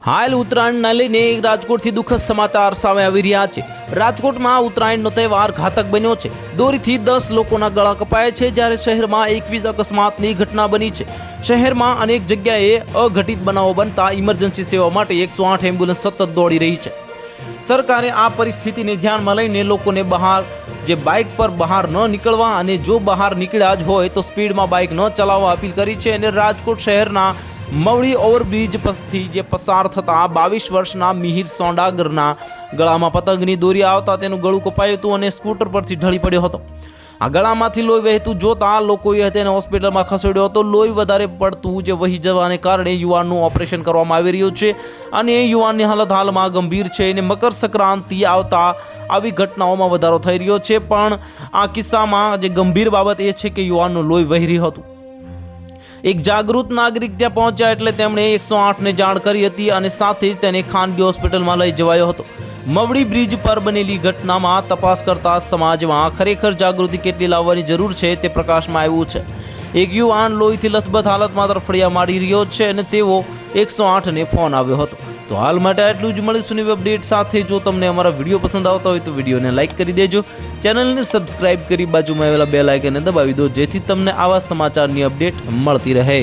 હાલ ઉત્તરાયણને લઈને રાજકોટથી દુઃખદ સમાચાર સામે આવી રહ્યા છે। રાજકોટમાં ઉત્તરાયણનો તહેવાર ઘાતક બન્યો છે। દોરીથી 10 લોકોના ગળા કપાયા છે, જ્યારે શહેરમાં 21 અકસ્માતની ઘટના બની છે। શહેરમાં અનેક જગ્યાએ અઘટિત બનાવો બનતા ઇમરજન્સી સેવા માટે 108 એમ્બ્યુલન્સ સતત દોડી રહી છે। સરકારે આ પરિસ્થિતિને ધ્યાનમાં લઈને લોકોને બાઇક પર બહાર ન નીકળવા અને જો બહાર નીકળ્યા જ હોય તો સ્પીડમાં બાઇક ન ચલાવવા અપીલ કરી છે। અને રાજકોટ શહેરના મવડી ઓવરબ્રિજ પરથી જે પસાર થતા 22 વર્ષના મિહિર સોંડાગરના ગળામાં પતંગની દોરી આવતા તેનું ગળું કપાયું હતું અને સ્કૂટર પરથી ઢળી પડ્યો હતો। આ ગળામાંથી લોહી વહેતું જોતા લોકોએ તેને હોસ્પિટલમાં ખસેડ્યો હતો। લોહી વધારે પડતું જે વહી જવાને કારણે યુવાનનું ઓપરેશન કરવામાં આવી રહ્યું છે અને યુવાનની હાલત હાલમાં ગંભીર છે અને મકર સંક્રાંતિ આવતા આવી ઘટનાઓમાં વધારો થઈ રહ્યો છે। પણ આ કિસ્સામાં જે ગંભીર બાબત એ છે કે યુવાનનું લોહી વહી રહ્યું હતું। એક જાગૃત નાગરિક ત્યાં પહોંચ્યા એટલે તેમણે 108ને જાણ કરી હતી અને સાથે જ તેને ખાનગી હોસ્પિટલમાં લઈ જવાયો હતો। મવડી બ્રિજ પર બનેલી ઘટનામાં તપાસ કરતા સમાજમાં ખરેખર જાગૃતિ કેટલી લાવવાની જરૂર છે તે પ્રકાશમાં આવ્યું છે। એક યુવાન લોહીથી લથબથ હાલતમાં તરફડિયા મારી રહ્યો છે અને તેઓ 108ને ફોન આવ્યો હતો। તો હાલ માટે આટલું જ। મળીશું નવી અપડેટ સાથે। જો તમને અમારા વિડીયો પસંદ આવતા હોય તો વિડીયોને લાઇક કરી દેજો, ચેનલને સબસ્ક્રાઇબ કરી બાજુમાં આવેલા બેલ આઇકનને દબાવી દો, જેથી તમને આવા સમાચારની અપડેટ મળતી રહે।